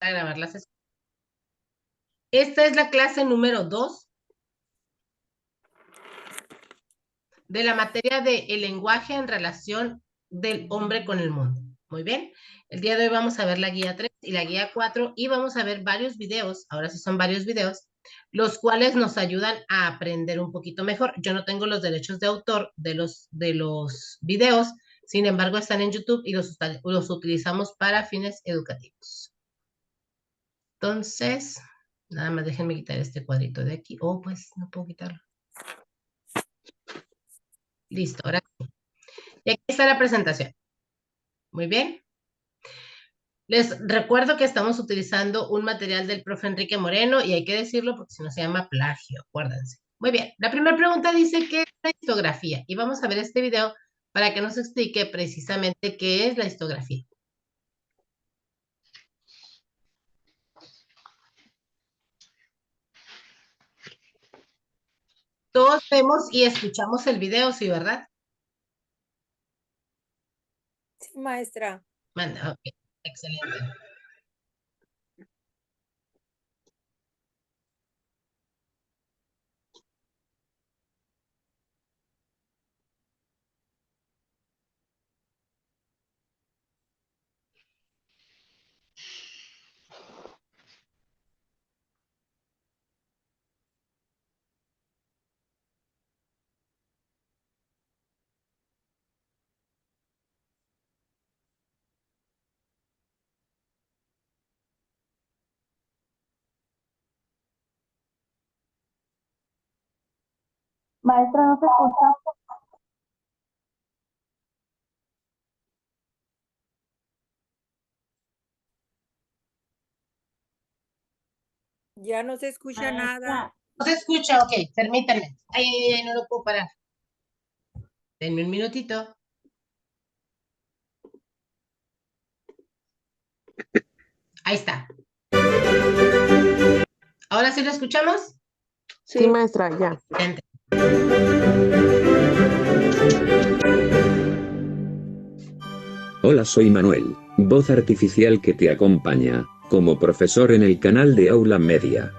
a grabar las sesiones. Esta es la clase número 2 de la materia de el lenguaje en relación del hombre con el mundo. Muy bien. El día de hoy vamos a ver la guía 3 y la guía 4 y vamos a ver varios videos, ahora sí son varios videos, los cuales nos ayudan a aprender un poquito mejor. Yo no tengo los derechos de autor de los videos, sin embargo están en YouTube y los utilizamos para fines educativos. Entonces, nada más déjenme quitar este cuadrito de aquí. Oh, pues no puedo quitarlo. Listo, ahora sí. Y aquí está la presentación. Muy bien. Les recuerdo que estamos utilizando un material del profe Enrique Moreno y hay que decirlo porque si no se llama plagio, acuérdense. Muy bien, la primera pregunta dice ¿qué es la histografía? Y vamos a ver este video para que nos explique precisamente qué es la histografía. Todos vemos y escuchamos el video, ¿sí, verdad? Sí, maestra. Manda, ok, excelente. Maestra, no se escucha. Ya no se escucha nada. No se escucha, ok, permítanme. Ay, no lo puedo parar. Denme un minutito. Ahí está. ¿Ahora sí lo escuchamos? Sí, maestra, ya. Excelente. Hola, soy Manuel, voz artificial que te acompaña, como profesor en el canal de Aula Media.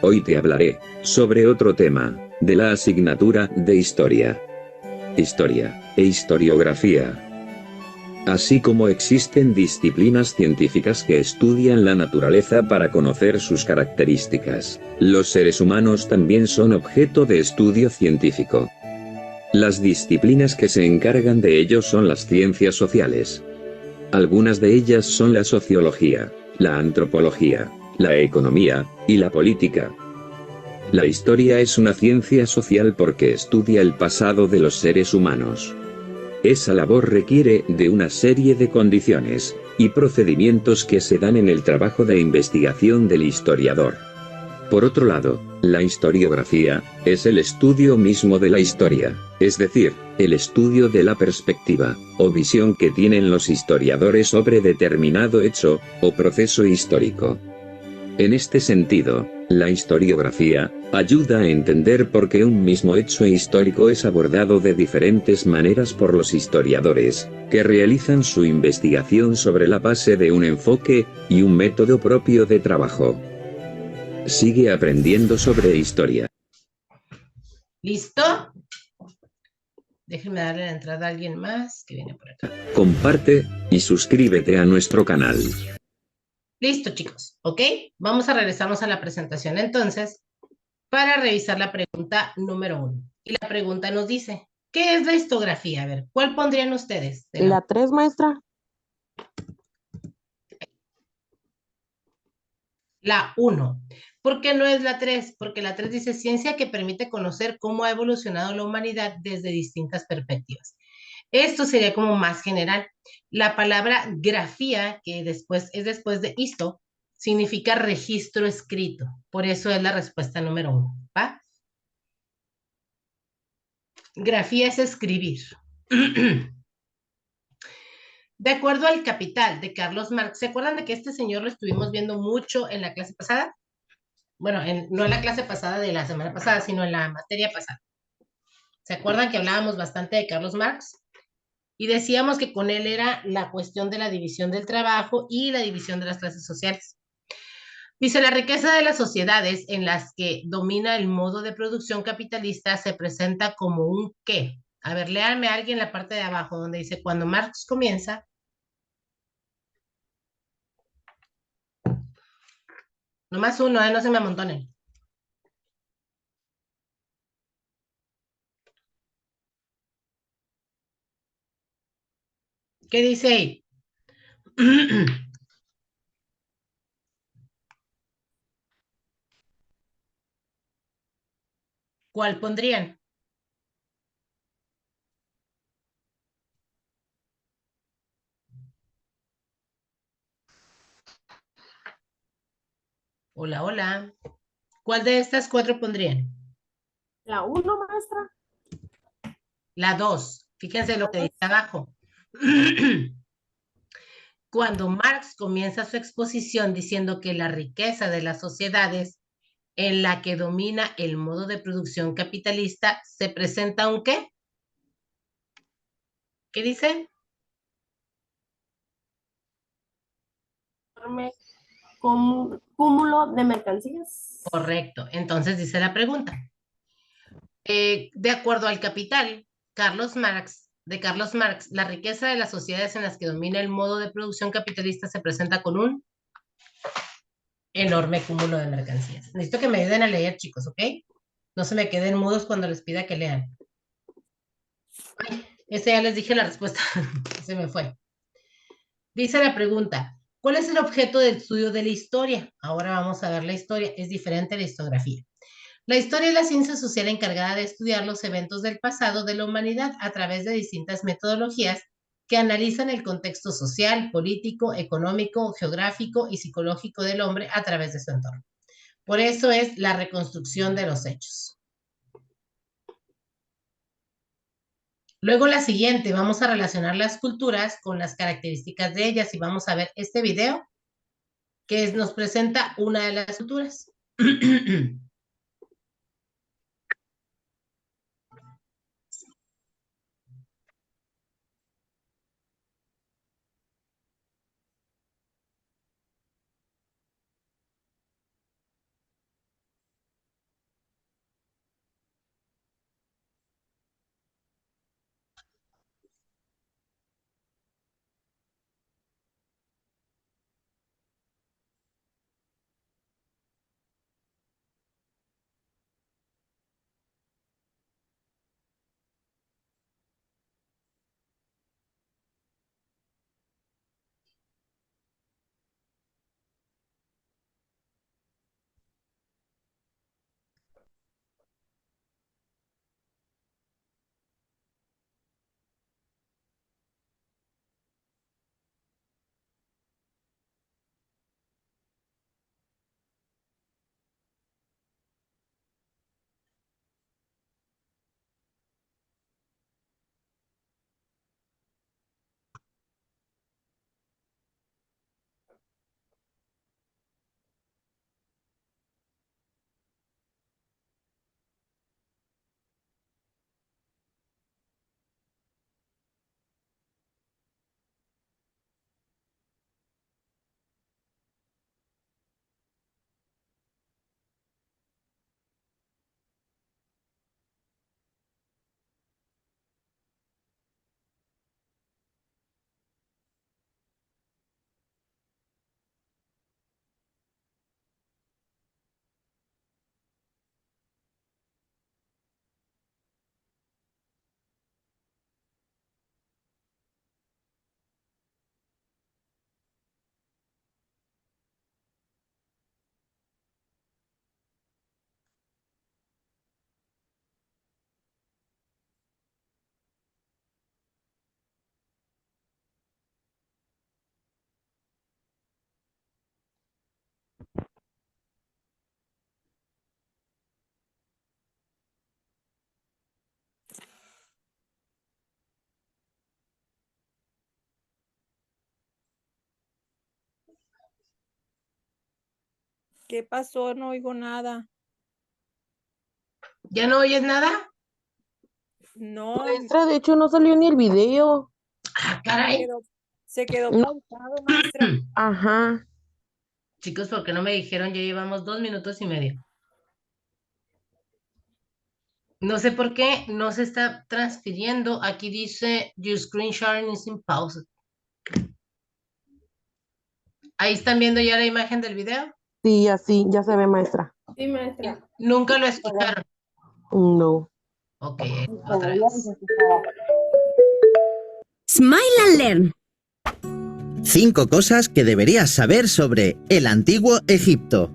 Hoy te hablaré sobre otro tema, de la asignatura de Historia. Historia e historiografía. Así como existen disciplinas científicas que estudian la naturaleza para conocer sus características, los seres humanos también son objeto de estudio científico. Las disciplinas que se encargan de ello son las ciencias sociales. Algunas de ellas son la sociología, la antropología, la economía, y la política. La historia es una ciencia social porque estudia el pasado de los seres humanos. Esa labor requiere de una serie de condiciones y procedimientos que se dan en el trabajo de investigación del historiador. Por otro lado, la historiografía es el estudio mismo de la historia, es decir, el estudio de la perspectiva o visión que tienen los historiadores sobre determinado hecho o proceso histórico. En este sentido, la historiografía ayuda a entender por qué un mismo hecho histórico es abordado de diferentes maneras por los historiadores, que realizan su investigación sobre la base de un enfoque y un método propio de trabajo. Sigue aprendiendo sobre historia. ¿Listo? Déjenme darle la entrada a alguien más que viene por acá. Comparte y suscríbete a nuestro canal. Listo, chicos, ¿ok? Vamos a regresarnos a la presentación entonces para revisar la pregunta número 1. Y la pregunta nos dice, ¿qué es la histografía? A ver, ¿cuál pondrían ustedes? La 3, maestra. La 1. ¿Por qué no es la 3? Porque la 3 dice ciencia que permite conocer cómo ha evolucionado la humanidad desde distintas perspectivas. Esto sería como más general. La palabra grafía, que después es después de histo, significa registro escrito. Por eso es la respuesta número 1, ¿va? Grafía es escribir. De acuerdo al Capital de Carlos Marx, ¿se acuerdan de que este señor lo estuvimos viendo mucho en la clase pasada? Bueno, no en la clase pasada de la semana pasada, sino en la materia pasada. ¿Se acuerdan que hablábamos bastante de Carlos Marx? Y decíamos que con él era la cuestión de la división del trabajo y la división de las clases sociales. Dice, la riqueza de las sociedades en las que domina el modo de producción capitalista se presenta como un ¿qué? A ver, léanme a alguien la parte de abajo donde dice, cuando Marx comienza, nomás uno, no se me amontonen. ¿Qué dice ahí? ¿Cuál pondrían? Hola, hola. ¿Cuál de estas cuatro pondrían? La 1, maestra. La 2. Fíjense lo que dice abajo. Cuando Marx comienza su exposición diciendo que la riqueza de las sociedades en la que domina el modo de producción capitalista se presenta un ¿qué? ¿Qué dice? Cúmulo de mercancías. Correcto. Entonces dice la pregunta. De acuerdo al Capital, de Carlos Marx, la riqueza de las sociedades en las que domina el modo de producción capitalista se presenta con un enorme cúmulo de mercancías. Necesito que me ayuden a leer, chicos, ¿ok? No se me queden mudos cuando les pida que lean. Ay, ese ya les dije la respuesta. Se me fue. Dice la pregunta, ¿cuál es el objeto del estudio de la historia? Ahora vamos a ver la historia. Es diferente a la historiografía. La historia es la ciencia social encargada de estudiar los eventos del pasado de la humanidad a través de distintas metodologías que analizan el contexto social, político, económico, geográfico y psicológico del hombre a través de su entorno. Por eso es la reconstrucción de los hechos. Luego la siguiente, vamos a relacionar las culturas con las características de ellas y vamos a ver este video que nos presenta una de las culturas. ¿Qué pasó? No oigo nada. ¿Ya no oyes nada? No, Maestra, de hecho no salió ni el video. Ah, caray. se quedó No. pausado, maestra. Ajá. Chicos, ¿por qué no me dijeron? Ya llevamos 2 minutos y medio. No sé por qué no se está transfiriendo. Aquí dice, your screen sharing is in pause. Ahí están viendo ya la imagen del video. Sí, así, ya se ve, maestra. Sí, maestra. Nunca lo escucharon. No. Ok, otra vez. Smile and Learn. 5 cosas que deberías saber sobre el antiguo Egipto.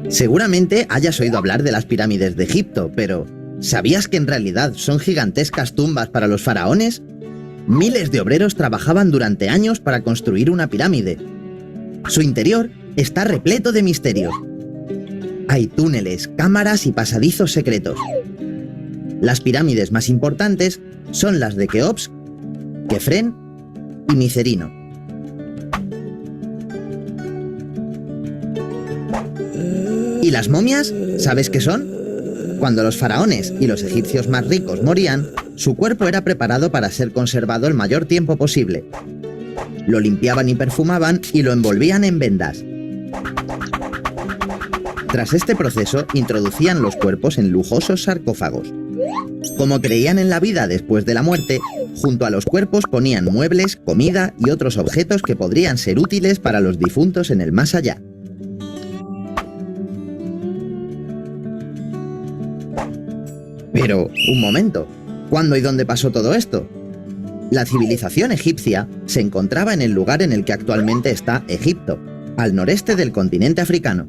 Seguramente hayas oído hablar de las pirámides de Egipto, pero ¿sabías que en realidad son gigantescas tumbas para los faraones? Miles de obreros trabajaban durante años para construir una pirámide. Su interior está repleto de misterios. Hay túneles, cámaras y pasadizos secretos. Las pirámides más importantes son las de Keops, Kefren y Micerino. ¿Y las momias? ¿Sabes qué son? Cuando los faraones y los egipcios más ricos morían, su cuerpo era preparado para ser conservado el mayor tiempo posible. Lo limpiaban y perfumaban y lo envolvían en vendas. Tras este proceso, introducían los cuerpos en lujosos sarcófagos. Como creían en la vida después de la muerte, junto a los cuerpos ponían muebles, comida y otros objetos que podrían ser útiles para los difuntos en el más allá. Pero, un momento, ¿cuándo y dónde pasó todo esto? La civilización egipcia se encontraba en el lugar en el que actualmente está Egipto, al noreste del continente africano.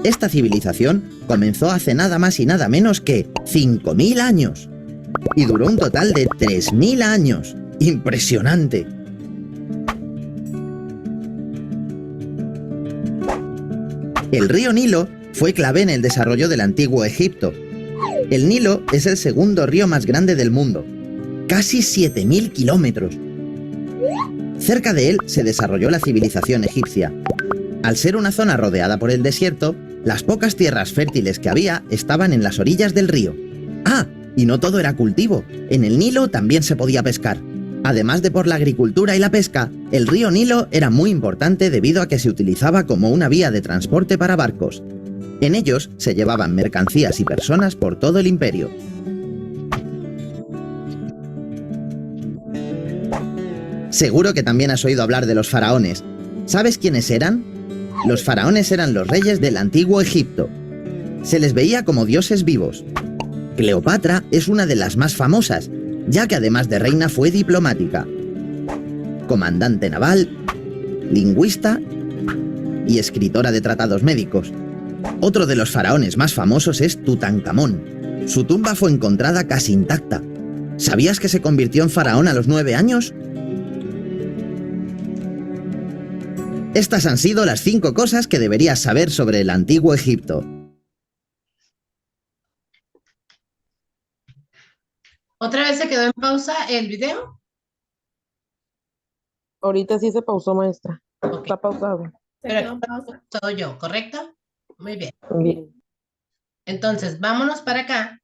Esta civilización comenzó hace nada más y nada menos que 5.000 años y duró un total de 3.000 años. ¡Impresionante! El río Nilo fue clave en el desarrollo del antiguo Egipto. El Nilo es el segundo río más grande del mundo, casi 7.000 kilómetros. Cerca de él se desarrolló la civilización egipcia. Al ser una zona rodeada por el desierto, las pocas tierras fértiles que había estaban en las orillas del río. ¡Ah! Y no todo era cultivo. En el Nilo también se podía pescar. Además de por la agricultura y la pesca, el río Nilo era muy importante debido a que se utilizaba como una vía de transporte para barcos. En ellos se llevaban mercancías y personas por todo el imperio. Seguro que también has oído hablar de los faraones. ¿Sabes quiénes eran? Los faraones eran los reyes del antiguo Egipto. Se les veía como dioses vivos. Cleopatra es una de las más famosas, ya que además de reina fue diplomática, comandante naval, lingüista y escritora de tratados médicos. Otro de los faraones más famosos es Tutankamón. Su tumba fue encontrada casi intacta. ¿Sabías que se convirtió en faraón a los 9 años? Estas han sido las 5 cosas que deberías saber sobre el antiguo Egipto. ¿Otra vez se quedó en pausa el video? Ahorita sí se pausó, maestra. Ok, Está pausado. Se pero quedó en pausa. todo yo, ¿correcto? Muy bien. Bien. Entonces, vámonos para acá.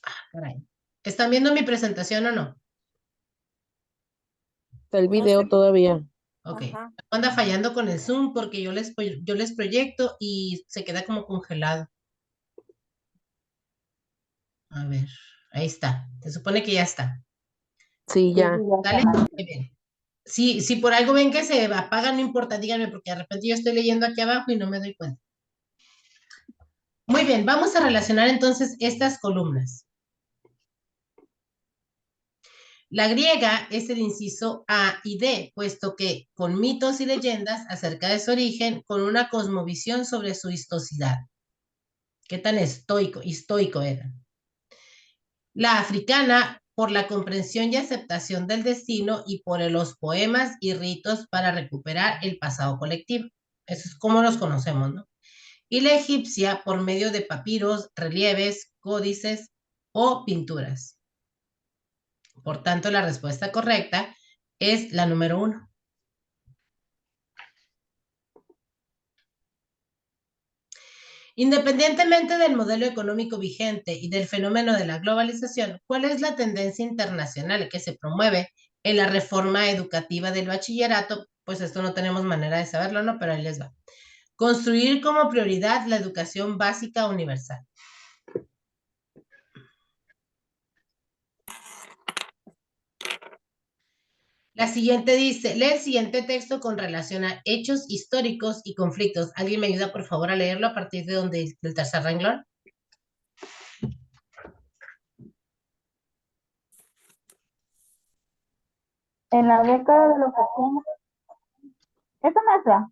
Ah, caray. ¿Están viendo mi presentación o no? Está el No video sé. todavía. Ok. Ajá. Anda fallando con el Zoom porque yo les proyecto y se queda como congelado. A ver, ahí está. Se supone que ya está. Sí, ya. ¿Sale? Muy bien. Si por algo ven que se apaga, no importa, díganme, porque de repente yo estoy leyendo aquí abajo y no me doy cuenta. Muy bien, vamos a relacionar entonces estas columnas. La griega es el inciso A y D, puesto que con mitos y leyendas acerca de su origen, con una cosmovisión sobre su historicidad. ¿Qué tan histórico era? La africana, por la comprensión y aceptación del destino y por los poemas y ritos para recuperar el pasado colectivo. Eso es como los conocemos, ¿no? Y la egipcia, por medio de papiros, relieves, códices o pinturas. Por tanto, la respuesta correcta es la número 1. Independientemente del modelo económico vigente y del fenómeno de la globalización, ¿cuál es la tendencia internacional que se promueve en la reforma educativa del bachillerato, pues esto no tenemos manera de saberlo, ¿no? Pero ahí les va. Construir como prioridad la educación básica universal. La siguiente dice, lee el siguiente texto con relación a hechos históricos y conflictos. ¿Alguien me ayuda, por favor, a leerlo a partir de donde, del tercer renglón? En la década de los 80. ¿Esa maestra?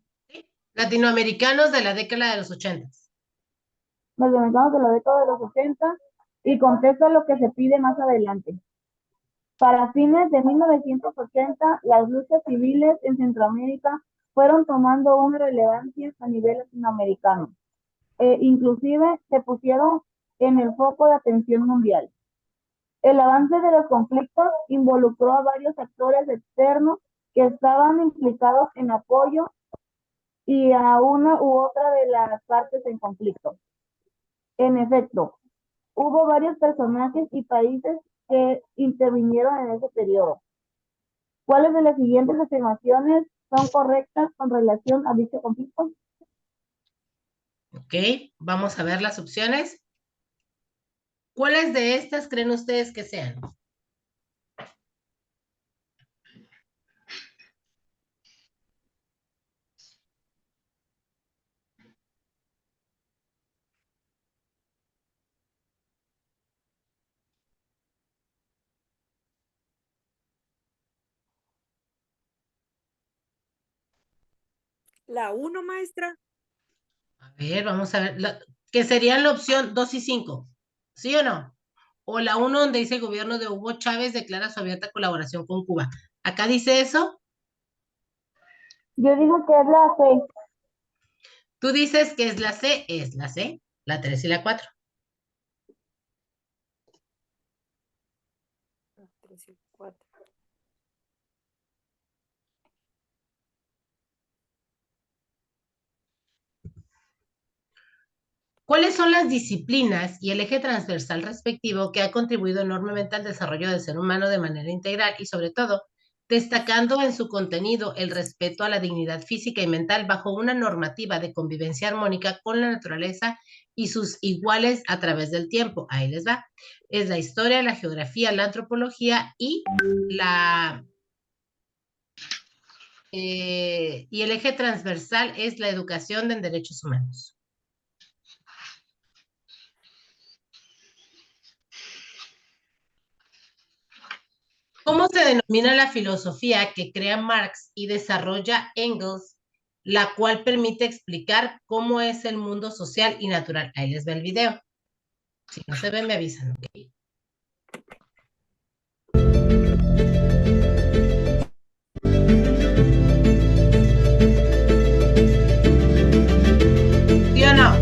Latinoamericanos de la década de los 80. Los latinoamericanos de la década de los 80 y contesta lo que se pide más adelante. Para fines de 1980, las luchas civiles en Centroamérica fueron tomando una relevancia a nivel latinoamericano. Inclusive se pusieron en el foco de atención mundial. El avance de los conflictos involucró a varios actores externos que estaban implicados en apoyo y a una u otra de las partes en conflicto. En efecto, hubo varios personajes y países que intervinieron en ese periodo. ¿Cuáles de las siguientes afirmaciones son correctas con relación a dicho conflicto? Ok, vamos a ver las opciones. ¿Cuáles de estas creen ustedes que sean? La 1, maestra. A ver, vamos a ver. ¿Qué serían la opción 2 y 5? ¿Sí o no? O la 1 donde dice el gobierno de Hugo Chávez declara su abierta colaboración con Cuba. ¿Acá dice eso? Yo digo que es la C. Tú dices que es la C, la 3 y la 4. 3 y 4. ¿Cuáles son las disciplinas y el eje transversal respectivo que ha contribuido enormemente al desarrollo del ser humano de manera integral y, sobre todo, destacando en su contenido el respeto a la dignidad física y mental bajo una normativa de convivencia armónica con la naturaleza y sus iguales a través del tiempo? Ahí les va. Es la historia, la geografía, la antropología y y el eje transversal es la educación en derechos humanos. ¿Cómo se denomina la filosofía que crea Marx y desarrolla Engels, la cual permite explicar cómo es el mundo social y natural? Ahí les va el video. Si no se ve, me avisan, ¿ok? ¿Sí o no?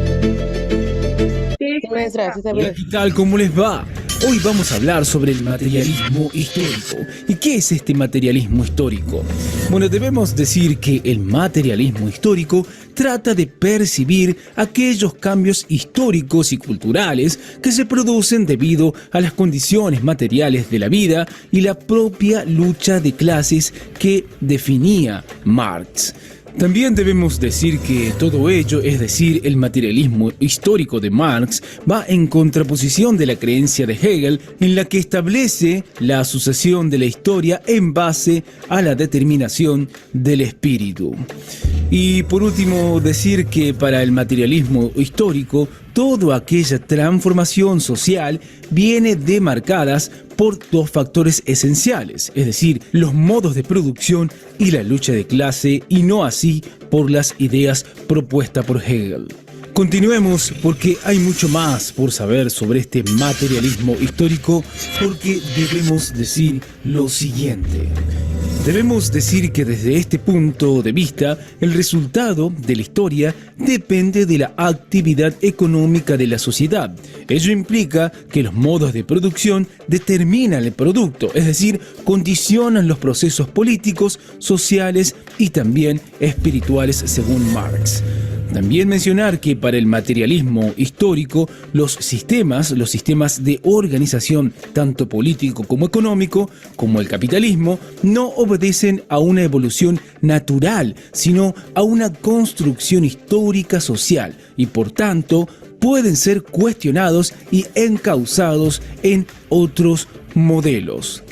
Sí, maestra, sí se Hola, ve. ¿qué tal? ¿Cómo les va? Hoy vamos a hablar sobre el materialismo histórico. ¿Y qué es este materialismo histórico? Bueno, debemos decir que el materialismo histórico trata de percibir aquellos cambios históricos y culturales que se producen debido a las condiciones materiales de la vida y la propia lucha de clases que definía Marx. También debemos decir que todo ello, es decir, el materialismo histórico de Marx, va en contraposición de la creencia de Hegel, en la que establece la asociación de la historia en base a la determinación del espíritu. Y por último, decir que para el materialismo histórico, toda aquella transformación social viene demarcadas por dos factores esenciales, es decir, los modos de producción y la lucha de clase, y no así por las ideas propuestas por Hegel. Continuemos porque hay mucho más por saber sobre este materialismo histórico, porque debemos decir lo siguiente. Debemos decir que desde este punto de vista, el resultado de la historia depende de la actividad económica de la sociedad. Ello implica que los modos de producción determinan el producto, es decir, condicionan los procesos políticos, sociales y también espirituales según Marx. También mencionar que para el materialismo histórico, los sistemas de organización, tanto político como económico, como el capitalismo, no obedecen a una evolución natural, sino a una construcción histórica social y por tanto pueden ser cuestionados y encausados en otros modelos.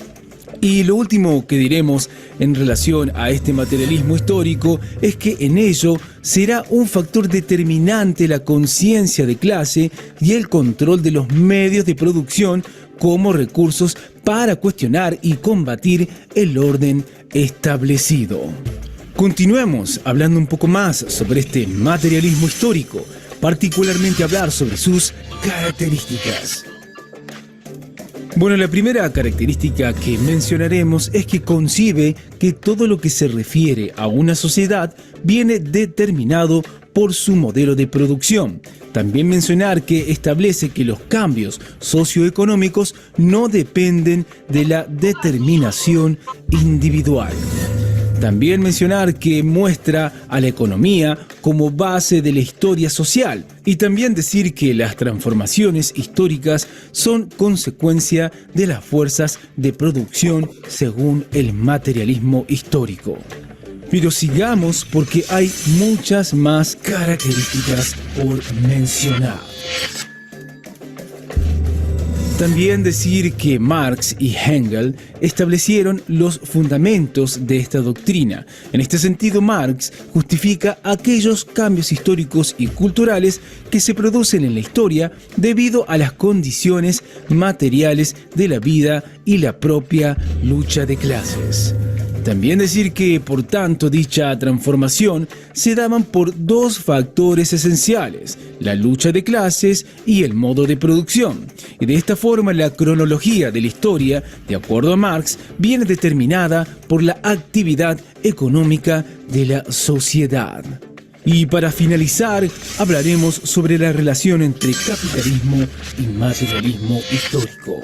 Y lo último que diremos en relación a este materialismo histórico es que en ello será un factor determinante la conciencia de clase y el control de los medios de producción como recursos para cuestionar y combatir el orden establecido. Continuemos hablando un poco más sobre este materialismo histórico, particularmente hablar sobre sus características. Bueno, la primera característica que mencionaremos es que concibe que todo lo que se refiere a una sociedad viene determinado por su modelo de producción. También mencionar que establece que los cambios socioeconómicos no dependen de la determinación individual. También mencionar que muestra a la economía como base de la historia social y también decir que las transformaciones históricas son consecuencia de las fuerzas de producción según el materialismo histórico. Pero sigamos porque hay muchas más características por mencionar. También decir que Marx y Engels establecieron los fundamentos de esta doctrina. En este sentido, Marx justifica aquellos cambios históricos y culturales que se producen en la historia debido a las condiciones materiales de la vida y la propia lucha de clases. También decir que, por tanto, dicha transformación se daban por dos factores esenciales, la lucha de clases y el modo de producción. Y de esta forma, la cronología de la historia, de acuerdo a Marx, viene determinada por la actividad económica de la sociedad. Y para finalizar, hablaremos sobre la relación entre capitalismo y materialismo histórico.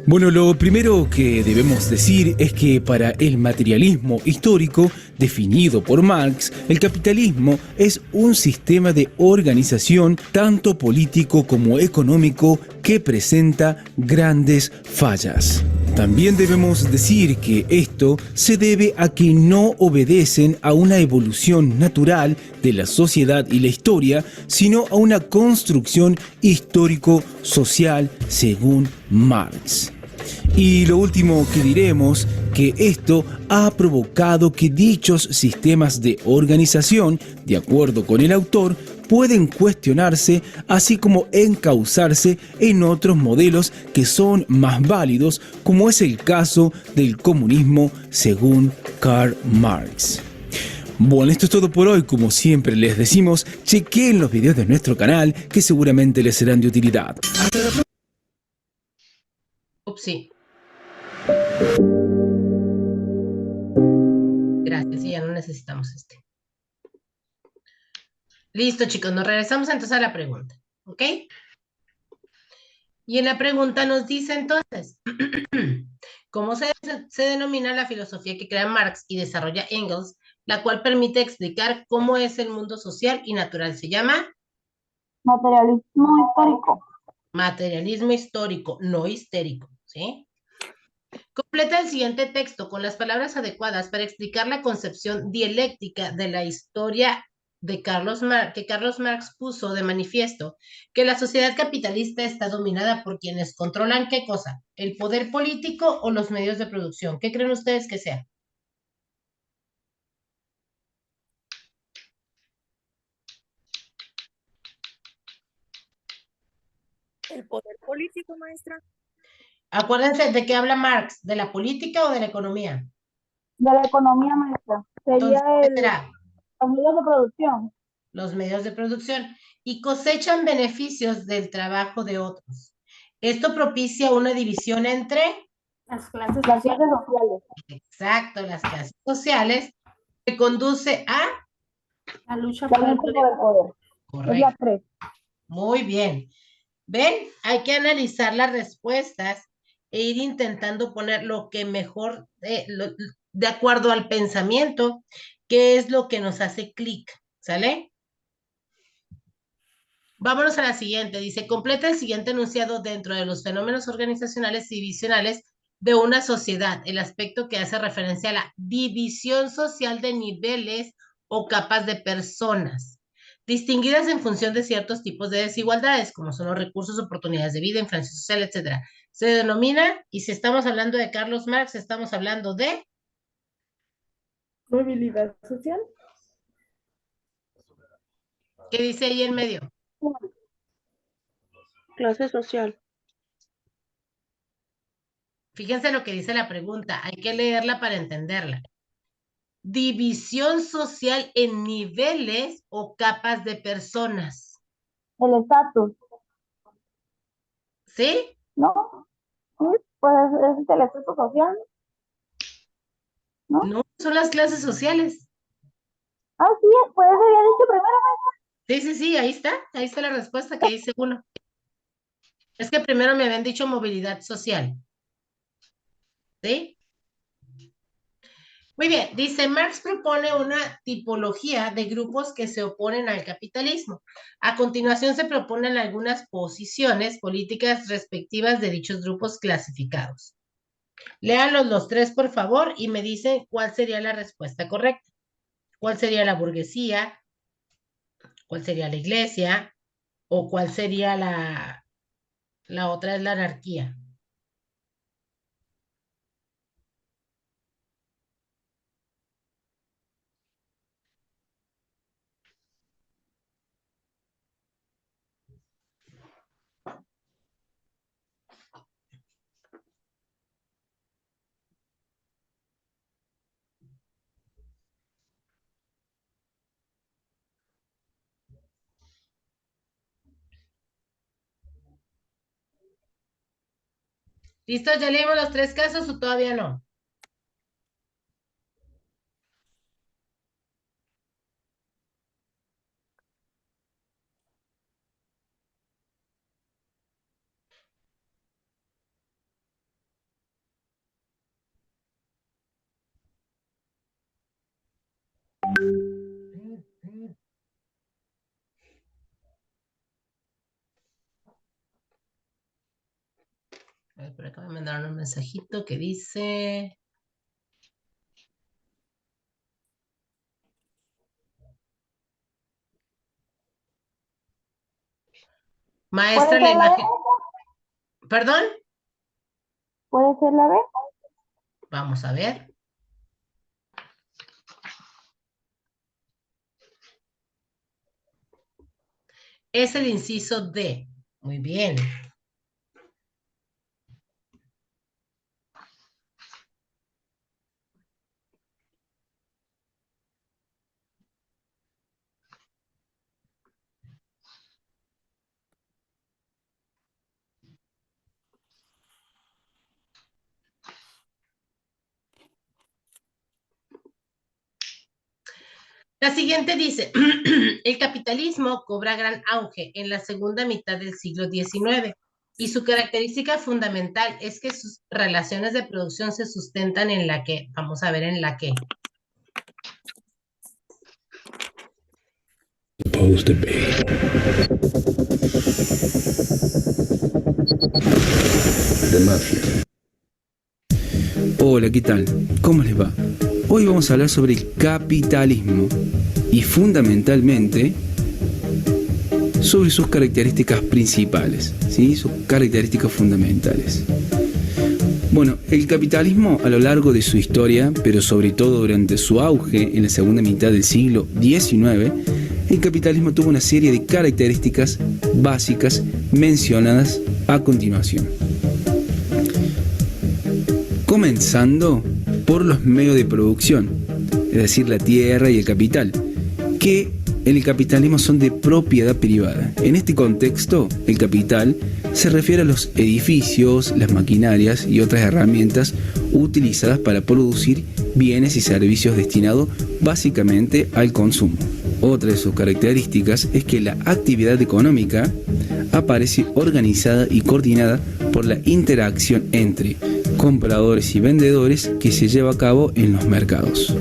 Bueno, lo primero que debemos decir es que para el materialismo histórico, definido por Marx, el capitalismo es un sistema de organización tanto político como económico que presenta grandes fallas. También debemos decir que esto se debe a que no obedecen a una evolución natural de la sociedad y la historia, sino a una construcción histórico-social según Marx. Y lo último que diremos, que esto ha provocado que dichos sistemas de organización, de acuerdo con el autor, pueden cuestionarse, así como encauzarse en otros modelos que son más válidos, como es el caso del comunismo según Karl Marx. Bueno, esto es todo por hoy. Como siempre les decimos, chequen los videos de nuestro canal que seguramente les serán de utilidad. Hasta la próxima. Sí. Gracias, y ya no necesitamos este. Listo, chicos, nos regresamos entonces a la pregunta, ¿ok? Y en la pregunta nos dice entonces, ¿cómo se denomina la filosofía que crea Marx y desarrolla Engels, la cual permite explicar cómo es el mundo social y natural? Se llama Materialismo histórico. materialismo histórico, no histérico, ¿sí? Completa el siguiente texto con las palabras adecuadas para explicar la concepción dialéctica de la historia de que Carlos Marx puso de manifiesto que la sociedad capitalista está dominada por quienes controlan ¿qué cosa? ¿El poder político o los medios de producción? ¿Qué creen ustedes que sea? El poder político, maestra. Acuérdense de qué habla Marx, ¿de la política o de la economía? De la economía, maestra. Entonces, Sería ¿qué será? los medios de producción. Los medios de producción, y cosechan beneficios del trabajo de otros. Esto propicia una división entre Las clases sociales. exacto, las clases sociales, que conduce a La lucha por el poder. Es la correcto. 3. Muy bien. ¿Ven? Hay que analizar las respuestas e ir intentando poner lo que mejor, de acuerdo al pensamiento, qué es lo que nos hace clic, ¿sale? Vámonos a la siguiente. Dice, completa el siguiente enunciado dentro de los fenómenos organizacionales y visionales de una sociedad, el aspecto que hace referencia a la división social de niveles o capas de personas, distinguidas en función de ciertos tipos de desigualdades, como son los recursos, oportunidades de vida, influencia social, etcétera. Se denomina, y si estamos hablando de Carlos Marx, estamos hablando de Movilidad social. ¿qué dice ahí en medio? Clase social. Fíjense lo que dice la pregunta, hay que leerla para entenderla. División social en niveles o capas de personas. El estatus, ¿Sí? ¿no? Sí, pues es el estatus social. No, son las clases sociales. Ah, sí, pues eso había dicho primero. Sí, sí, sí, ahí está la respuesta que dice uno. Es que primero me habían dicho movilidad social. ¿Sí? Muy bien, dice, Marx propone una tipología de grupos que se oponen al capitalismo. A continuación se proponen algunas posiciones políticas respectivas de dichos grupos clasificados. Léanlos los tres, por favor, y me dicen cuál sería la respuesta correcta. ¿Cuál sería la burguesía? ¿Cuál sería la iglesia? ¿O cuál sería la otra es la anarquía? ¿Listo? ¿Ya leímos los tres casos o todavía no? A ver, por acá me mandaron un mensajito que dice... Maestra, ¿Puede la ser la B? imagen... ¿Perdón? ¿Puede ser la B? Vamos a ver. Es el inciso D. Muy bien. La siguiente dice, el capitalismo cobra gran auge en la segunda mitad del siglo XIX y su característica fundamental es que sus relaciones de producción se sustentan en la que, vamos a ver en la que. Hola, ¿qué tal? ¿Cómo les va? Hoy vamos a hablar sobre el capitalismo y fundamentalmente sobre sus características principales, ¿sí? Sus características fundamentales. Bueno, el capitalismo a lo largo de su historia, pero sobre todo durante su auge en la segunda mitad del siglo XIX, el capitalismo tuvo una serie de características básicas mencionadas a continuación. Comenzando por los medios de producción, es decir, la tierra y el capital, que en el capitalismo son de propiedad privada. En este contexto, el capital se refiere a los edificios, las maquinarias y otras herramientas utilizadas para producir bienes y servicios destinados básicamente al consumo. Otra de sus características es que la actividad económica aparece organizada y coordinada por la interacción entre compradores y vendedores que se lleva a cabo en los mercados.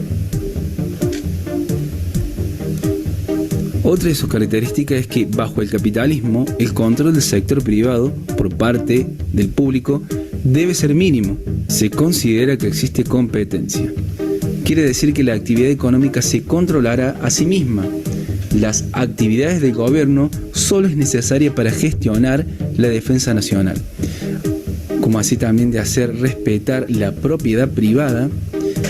Otra de sus características es que bajo el capitalismo, el control del sector privado por parte del público debe ser mínimo. Se considera que existe competencia. Quiere decir que la actividad económica se controlará a sí misma. Las actividades del gobierno solo es necesaria para gestionar la defensa nacional, como así también de hacer respetar la propiedad privada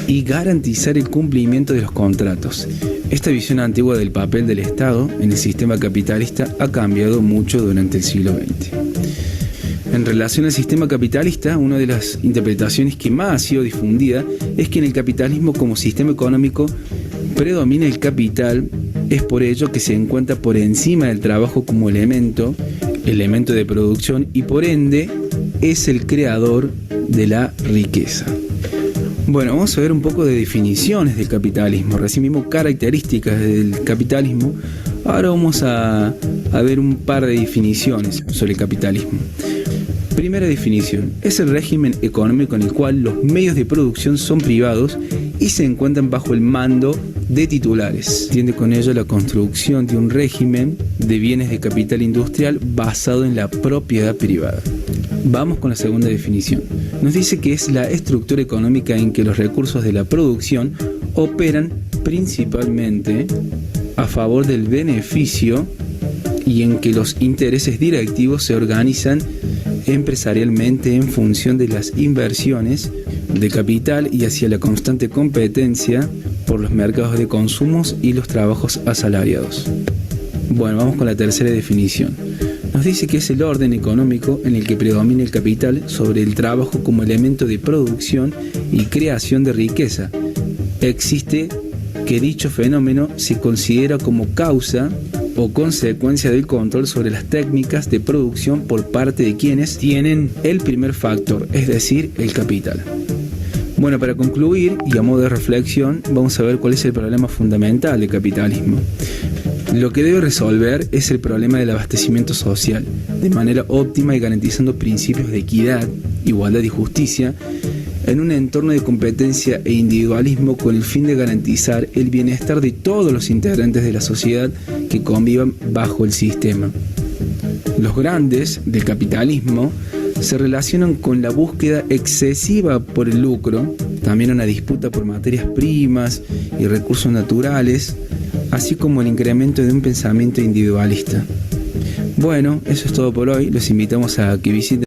y garantizar el cumplimiento de los contratos. Esta visión antigua del papel del Estado en el sistema capitalista ha cambiado mucho durante el siglo XX. En relación al sistema capitalista, una de las interpretaciones que más ha sido difundida es que en el capitalismo como sistema económico predomina el capital. Es por ello que se encuentra por encima del trabajo como elemento de producción y por ende es el creador de la riqueza. Bueno, vamos a ver un poco de definiciones del capitalismo, recién mismo características del capitalismo. Ahora vamos a ver un par de definiciones sobre el capitalismo. Primera definición, es el régimen económico en el cual los medios de producción son privados y se encuentran bajo el mando de titulares. Entiende con ello la construcción de un régimen de bienes de capital industrial basado en la propiedad privada. Vamos con la segunda definición. Nos dice que es la estructura económica en que los recursos de la producción operan principalmente a favor del beneficio y en que los intereses directivos se organizan empresarialmente en función de las inversiones de capital y hacia la constante competencia por los mercados de consumos y los trabajos asalariados. Bueno, vamos con la tercera definición. Nos dice que es el orden económico en el que predomina el capital sobre el trabajo como elemento de producción y creación de riqueza. Existe que dicho fenómeno se considera como causa o consecuencia del control sobre las técnicas de producción por parte de quienes tienen el primer factor, es decir, el capital. Bueno, para concluir y a modo de reflexión, vamos a ver cuál es el problema fundamental del capitalismo. Lo que debe resolver es el problema del abastecimiento social, de manera óptima y garantizando principios de equidad, igualdad y justicia, en un entorno de competencia e individualismo con el fin de garantizar el bienestar de todos los integrantes de la sociedad que convivan bajo el sistema. Los grandes del capitalismo se relacionan con la búsqueda excesiva por el lucro, también una disputa por materias primas y recursos naturales, así como el incremento de un pensamiento individualista. Bueno, eso es todo por hoy. Los invitamos a que visiten.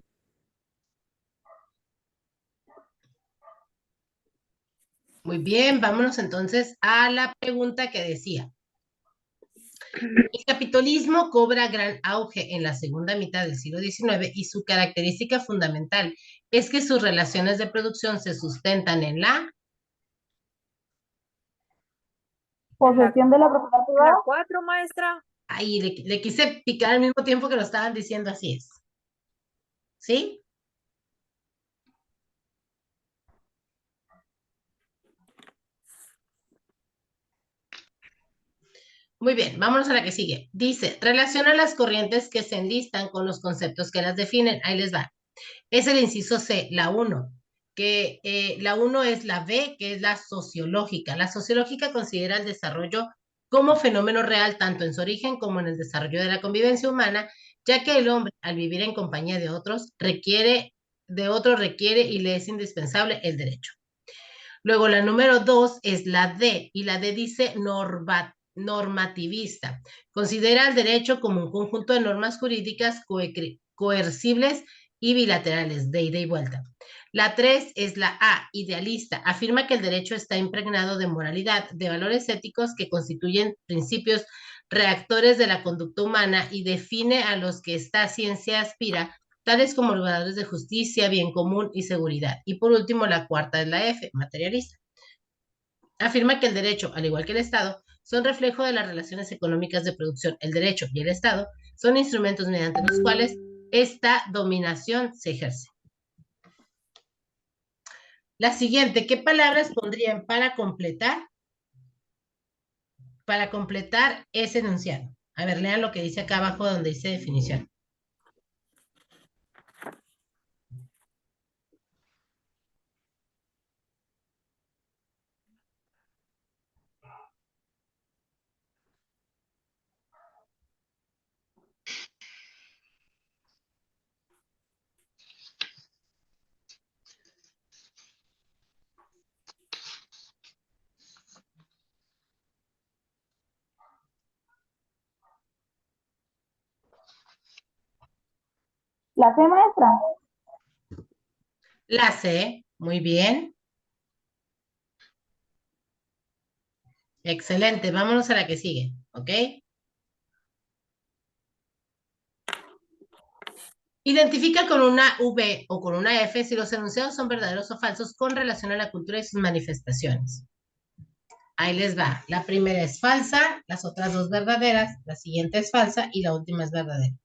Muy bien, vámonos entonces a la pregunta que decía. El capitalismo cobra gran auge en la segunda mitad del siglo XIX y su característica fundamental es que sus relaciones de producción se sustentan en la Posesión de la propiedad La privada. 4, maestra. Ahí le quise picar al mismo tiempo que lo estaban diciendo, así es. ¿Sí? Muy bien, vámonos a la que sigue. Dice, relaciona las corrientes que se enlistan con los conceptos que las definen. Ahí les va. Es el inciso C, la 1, que la 1 es la B, que es la sociológica. La sociológica considera el desarrollo como fenómeno real tanto en su origen como en el desarrollo de la convivencia humana, ya que el hombre, al vivir en compañía de otros, requiere y le es indispensable el derecho. Luego la número 2 es la D, y la D dice normativista. Considera el derecho como un conjunto de normas jurídicas coercibles y bilaterales, de ida y vuelta. La 3 es la A, idealista. Afirma que el derecho está impregnado de moralidad, de valores éticos que constituyen principios reactores de la conducta humana y define a los que esta ciencia aspira, tales como los valores de justicia, bien común y seguridad. Y por último, la cuarta es la F, materialista. Afirma que el derecho, al igual que el Estado, son reflejo de las relaciones económicas de producción. El derecho y el Estado son instrumentos mediante los cuales esta dominación se ejerce. La siguiente, ¿qué palabras pondrían para completar ese enunciado? A ver, lean lo que dice acá abajo donde dice definición. La C, maestra. La C, muy bien. Excelente, vámonos a la que sigue, ¿ok? Identifica con una V o con una F si los enunciados son verdaderos o falsos con relación a la cultura y sus manifestaciones. Ahí les va. La primera es falsa, las otras dos verdaderas, la siguiente es falsa y la última es verdadera.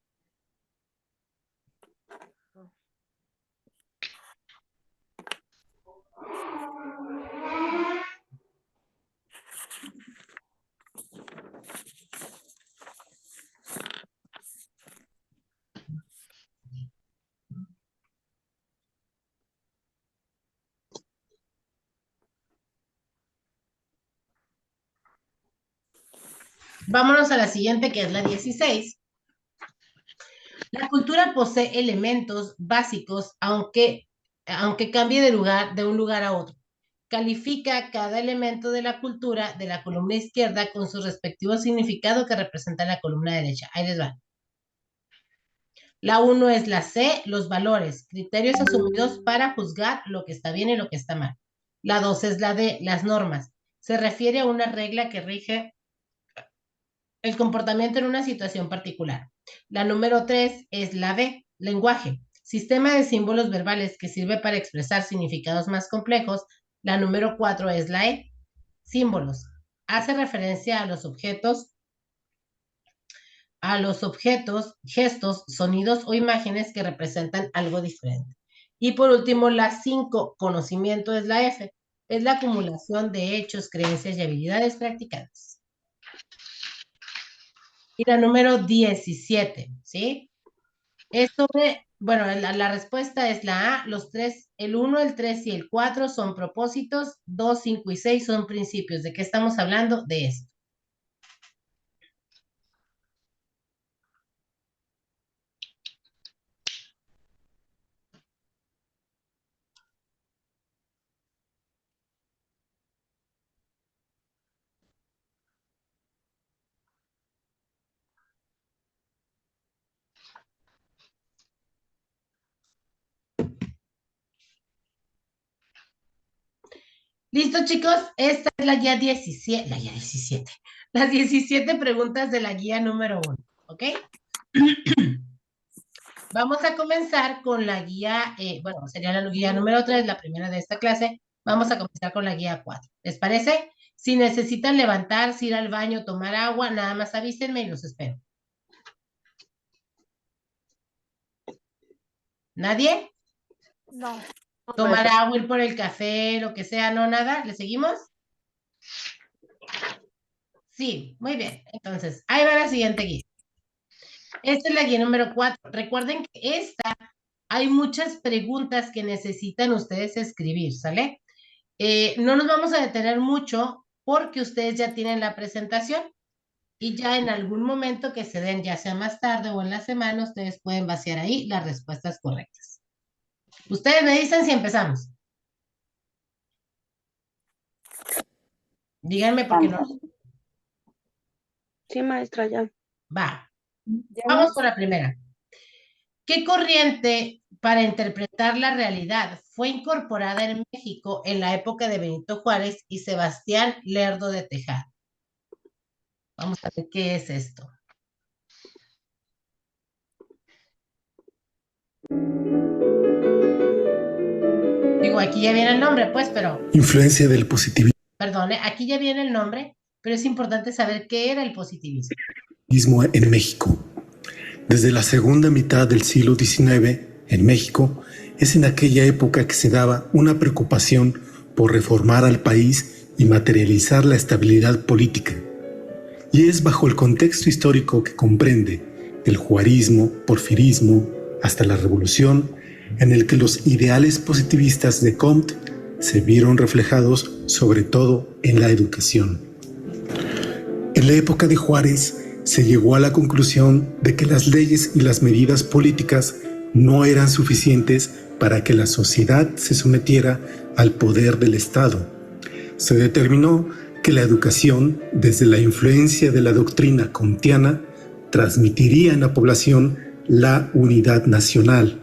Vámonos a la siguiente, que es la 16. La cultura posee elementos básicos, aunque cambie de un lugar a otro. Califica cada elemento de la cultura de la columna izquierda con su respectivo significado que representa la columna derecha. Ahí les va. La 1 es la C, los valores, criterios asumidos para juzgar lo que está bien y lo que está mal. La 2 es la D, las normas. Se refiere a una regla que rige el comportamiento en una situación particular. La número 3 es la B, lenguaje, sistema de símbolos verbales que sirve para expresar significados más complejos. La número 4 es la E, símbolos, hace referencia a los objetos, gestos, sonidos o imágenes que representan algo diferente. Y por último, la 5, conocimiento, es la F, es la acumulación de hechos, creencias y habilidades practicadas. Y la número 17, ¿sí? Es sobre, bueno, la respuesta es la A, los tres, el 1, el 3 y el 4 son propósitos, 2, 5 y 6 son principios. ¿De qué estamos hablando? De esto. Listo, chicos, esta es la guía 17, las 17 preguntas de la guía número 1, ¿ok? Vamos a comenzar con la guía, bueno, sería la guía número 3, la primera de esta clase. Vamos a comenzar con la guía 4. ¿Les parece? Si necesitan levantarse, ir al baño, tomar agua, nada más avísenme y los espero. ¿Nadie? No. Tomar agua, ir por el café, lo que sea, ¿no? Nada. ¿Le seguimos? Sí, muy bien. Entonces, ahí va la siguiente guía. Esta es la guía número 4. Recuerden que hay muchas preguntas que necesitan ustedes escribir, ¿sale? No nos vamos a detener mucho porque ustedes ya tienen la presentación y ya en algún momento que se den, ya sea más tarde o en la semana, ustedes pueden vaciar ahí las respuestas correctas. Ustedes me dicen si empezamos. Díganme porque no. Sí, maestra, ya. Va. Vamos con la primera. ¿Qué corriente para interpretar la realidad fue incorporada en México en la época de Benito Juárez y Sebastián Lerdo de Tejada? Vamos a ver qué es esto. Digo, aquí ya viene el nombre, pues, pero... Influencia del positivismo Perdone, aquí ya viene el nombre, pero es importante saber qué era el positivismo. en México. Desde la segunda mitad del siglo XIX, en México, es en aquella época que se daba una preocupación por reformar al país y materializar la estabilidad política. Y es bajo el contexto histórico que comprende el juarismo, porfirismo, hasta la Revolución, en el que los ideales positivistas de Comte se vieron reflejados sobre todo en la educación. En la época de Juárez se llegó a la conclusión de que las leyes y las medidas políticas no eran suficientes para que la sociedad se sometiera al poder del Estado. Se determinó que la educación, desde la influencia de la doctrina comtiana, transmitiría en la población la unidad nacional.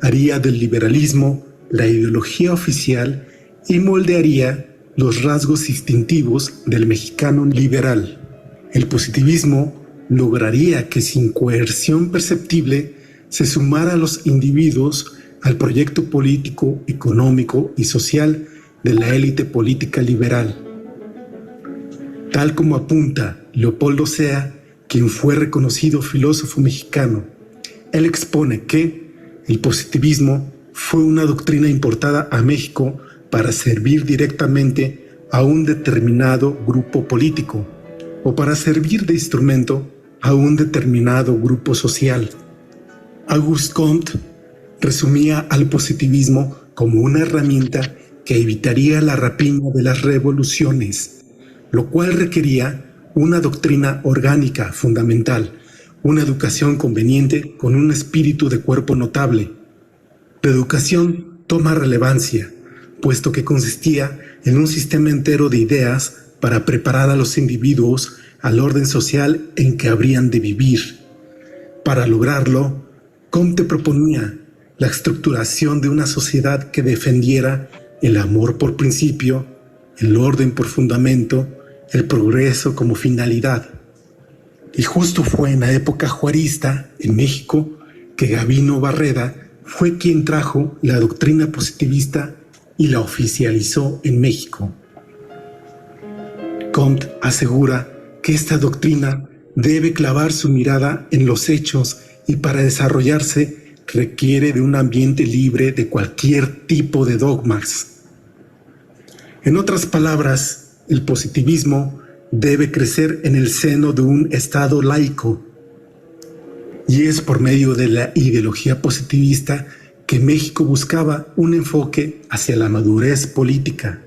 Haría del liberalismo la ideología oficial y moldearía los rasgos distintivos del mexicano liberal. El positivismo lograría que sin coerción perceptible se sumara a los individuos al proyecto político, económico y social de la élite política liberal. Tal como apunta Leopoldo Sea, quien fue reconocido filósofo mexicano, él expone que el positivismo fue una doctrina importada a México para servir directamente a un determinado grupo político o para servir de instrumento a un determinado grupo social. Auguste Comte resumía al positivismo como una herramienta que evitaría la rapiña de las revoluciones, lo cual requería una doctrina orgánica fundamental, una educación conveniente con un espíritu de cuerpo notable. La educación toma relevancia, puesto que consistía en un sistema entero de ideas para preparar a los individuos al orden social en que habrían de vivir. Para lograrlo, Comte proponía la estructuración de una sociedad que defendiera el amor por principio, el orden por fundamento, el progreso como finalidad. Y justo fue en la época juarista, en México, que Gabino Barreda fue quien trajo la doctrina positivista y la oficializó en México. Comte asegura que esta doctrina debe clavar su mirada en los hechos y para desarrollarse requiere de un ambiente libre de cualquier tipo de dogmas. En otras palabras, el positivismo debe crecer en el seno de un Estado laico. Y es por medio de la ideología positivista que México buscaba un enfoque hacia la madurez política.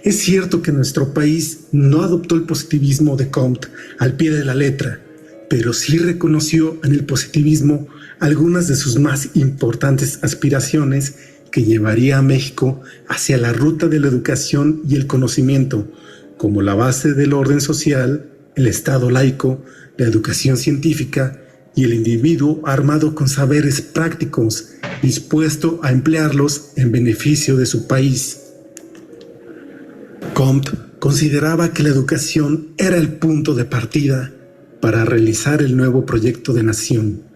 Es cierto que nuestro país no adoptó el positivismo de Comte al pie de la letra, pero sí reconoció en el positivismo algunas de sus más importantes aspiraciones que llevaría a México hacia la ruta de la educación y el conocimiento, como la base del orden social, el Estado laico, la educación científica y el individuo armado con saberes prácticos, dispuesto a emplearlos en beneficio de su país. Comte consideraba que la educación era el punto de partida para realizar el nuevo proyecto de nación.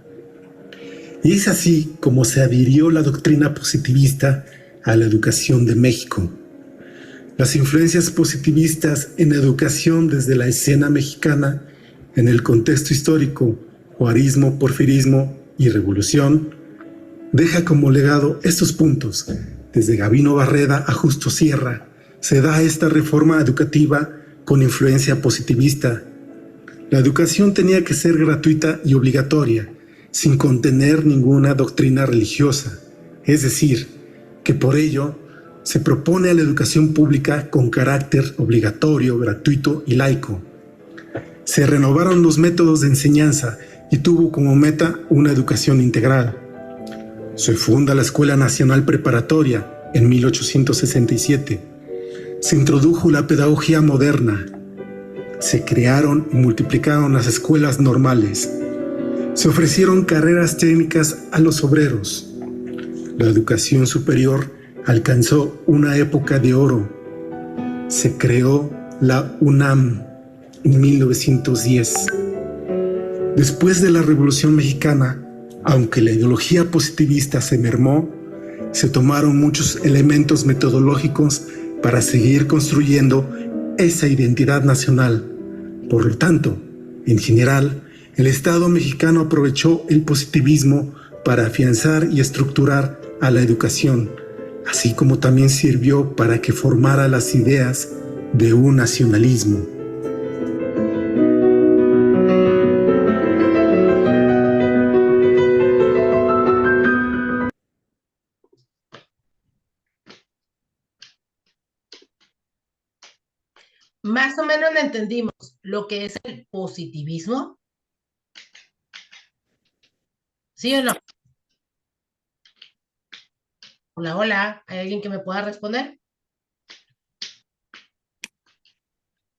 Y es así como se adhirió la doctrina positivista a la educación de México. Las influencias positivistas en educación desde la escena mexicana, en el contexto histórico, juarismo, porfirismo y revolución, deja como legado estos puntos. Desde Gabino Barreda a Justo Sierra, se da esta reforma educativa con influencia positivista. La educación tenía que ser gratuita y obligatoria, sin contener ninguna doctrina religiosa, es decir, que por ello se propone a la educación pública con carácter obligatorio, gratuito y laico. Se renovaron los métodos de enseñanza y tuvo como meta una educación integral. Se funda la Escuela Nacional Preparatoria en 1867. Se introdujo la pedagogía moderna. Se crearon y multiplicaron las escuelas normales. Se ofrecieron carreras técnicas a los obreros. La educación superior alcanzó una época de oro. Se creó la UNAM en 1910. Después de la Revolución Mexicana, aunque la ideología positivista se mermó, se tomaron muchos elementos metodológicos para seguir construyendo esa identidad nacional. Por lo tanto, en general, el Estado mexicano aprovechó el positivismo para afianzar y estructurar a la educación, así como también sirvió para que formara las ideas de un nacionalismo. Más o menos le entendimos lo que es el positivismo. ¿Sí o no? Hola, hola. ¿Hay alguien que me pueda responder?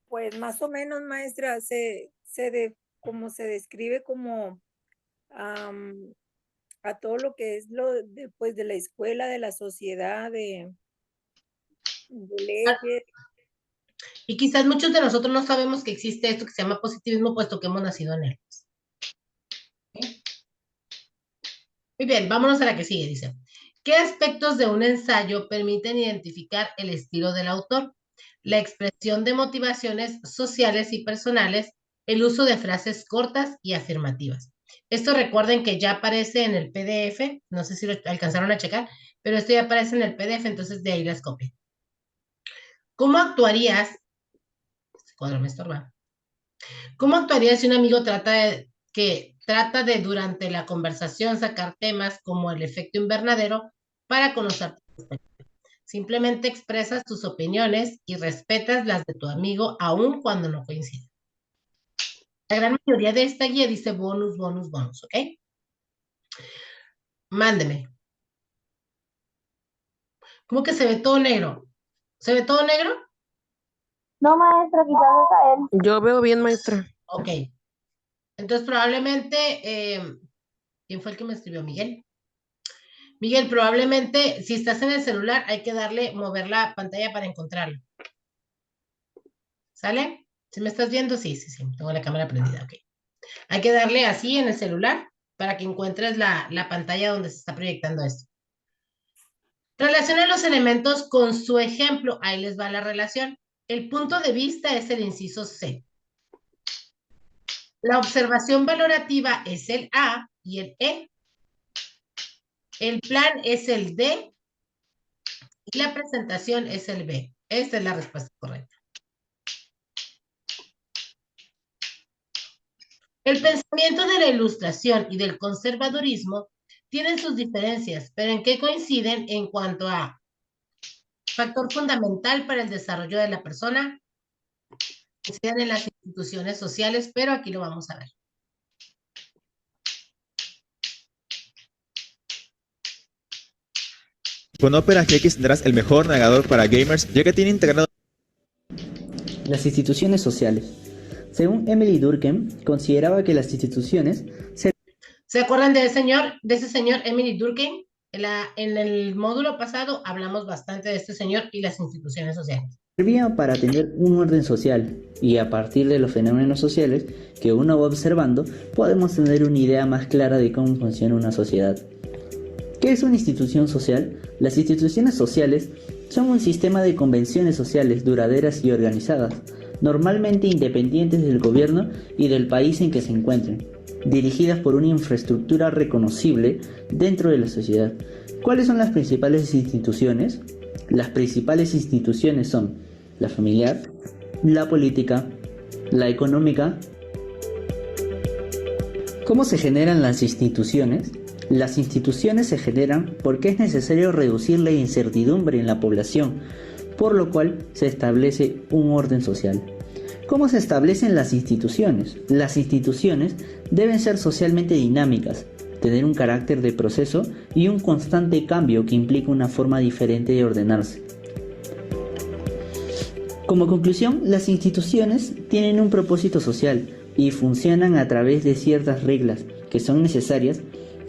Pues más o menos, maestra, como se describe como a todo lo que es lo de, pues, de la escuela, de la sociedad, de leyes. Y quizás muchos de nosotros no sabemos que existe esto que se llama positivismo, puesto que hemos nacido en él. ¿Sí? Muy bien, vámonos a la que sigue, dice. ¿Qué aspectos de un ensayo permiten identificar el estilo del autor? La expresión de motivaciones sociales y personales, el uso de frases cortas y afirmativas. Esto recuerden que ya aparece en el PDF, no sé si lo alcanzaron a checar, pero esto ya aparece en el PDF, entonces de ahí las copio. ¿Cómo actuarías? Este cuadro me estorba. ¿Cómo actuarías si un amigo trata de durante la conversación sacar temas como el efecto invernadero para conocer tu perspectiva? Simplemente expresas tus opiniones y respetas las de tu amigo aun cuando no coinciden. La gran mayoría de esta guía dice bonus, bonus, bonus, ¿ok? Mándeme. ¿Cómo que se ve todo negro? ¿Se ve todo negro? No, maestra, quizás es a él. Yo veo bien, maestra. Ok. Entonces probablemente, ¿quién fue el que me escribió? Miguel. Miguel, probablemente si estás en el celular hay que darle, mover la pantalla para encontrarlo. ¿Sale? ¿Sí me estás viendo? Sí, sí, sí. Tengo la cámara prendida, ok. Hay que darle así en el celular para que encuentres la pantalla donde se está proyectando esto. Relaciona los elementos con su ejemplo. Ahí les va la relación. El punto de vista es el inciso C. La observación valorativa es el A y el E. El plan es el D y la presentación es el B. Esta es la respuesta correcta. El pensamiento de la ilustración y del conservadurismo tienen sus diferencias, pero ¿en qué coinciden en cuanto a factor fundamental para el desarrollo de la persona? Coinciden en las instituciones sociales, pero aquí lo vamos a ver. Con Opera GX tendrás el mejor navegador para gamers, ya que tiene integrado las instituciones sociales. Según Emily Durkheim, consideraba que las instituciones ¿Se acuerdan de ese señor Emily Durkheim? En el módulo pasado hablamos bastante de este señor y las instituciones sociales. servían para tener un orden social, y a partir de los fenómenos sociales que uno va observando, podemos tener una idea más clara de cómo funciona una sociedad. ¿Qué es una institución social? Las instituciones sociales son un sistema de convenciones sociales duraderas y organizadas, normalmente independientes del gobierno y del país en que se encuentren, dirigidas por una infraestructura reconocible dentro de la sociedad. ¿Cuáles son las principales instituciones? Las principales instituciones son la familiar, la política, la económica. ¿Cómo se generan las instituciones? Las instituciones se generan porque es necesario reducir la incertidumbre en la población, por lo cual se establece un orden social. ¿Cómo se establecen las instituciones? Las instituciones deben ser socialmente dinámicas, tener un carácter de proceso y un constante cambio que implica una forma diferente de ordenarse. Como conclusión, las instituciones tienen un propósito social y funcionan a través de ciertas reglas que son necesarias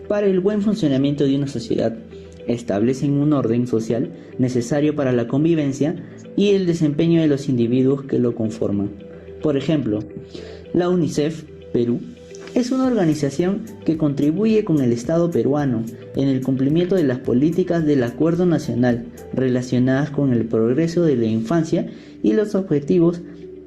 para el buen funcionamiento de una sociedad. Establecen un orden social necesario para la convivencia y el desempeño de los individuos que lo conforman. Por ejemplo, la UNICEF Perú es una organización que contribuye con el Estado peruano en el cumplimiento de las políticas del Acuerdo Nacional relacionadas con el progreso de la infancia y los objetivos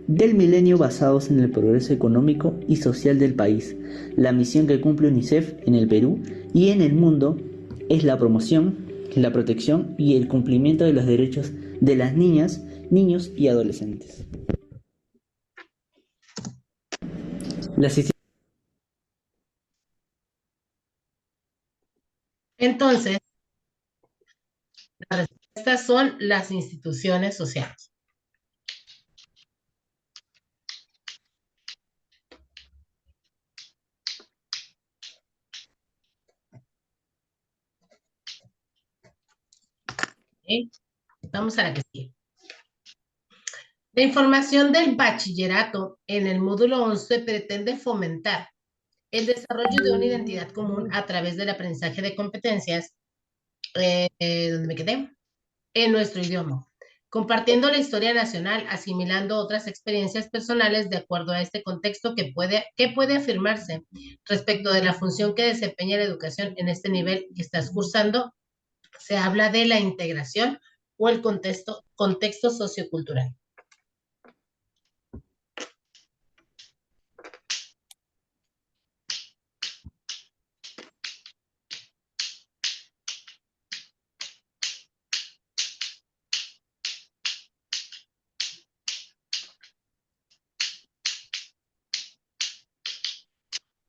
del milenio basados en el progreso económico y social del país. La misión que cumple UNICEF en el Perú y en el mundo es la promoción, la protección y el cumplimiento de los derechos de las niñas, niños y adolescentes. Entonces, las respuestas son las instituciones sociales. ¿Okay? Vamos a la que sigue. La información del bachillerato en el módulo 11 pretende fomentar el desarrollo de una identidad común a través del aprendizaje de competencias, ¿dónde me quedé? En nuestro idioma, compartiendo la historia nacional, asimilando otras experiencias personales de acuerdo a este contexto que puede afirmarse respecto de la función que desempeña la educación en este nivel que estás cursando. Se habla de la integración o el contexto sociocultural.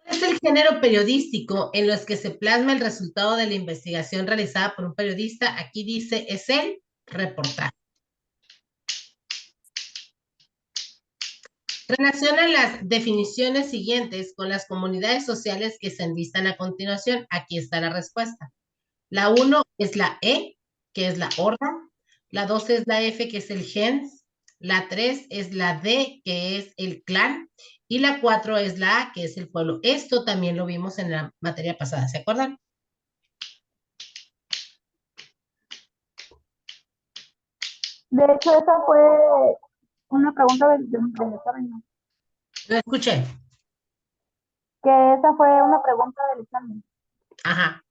Es el género periodístico en los que se plasma el resultado de la investigación realizada por un periodista. Aquí dice, es el reportaje. Relaciona las definiciones siguientes con las comunidades sociales que se enlistan a continuación. Aquí está la respuesta. La 1 es la E, que es la horda. La 2 es la F, que es el gens. La 3 es la D, que es el clan. Y la 4 es la A, que es el pueblo. Esto también lo vimos en la materia pasada, ¿se acuerdan? De hecho, esa fue una pregunta del examen, ¿no? Lo escuché. Que esa fue una pregunta del examen. Ajá.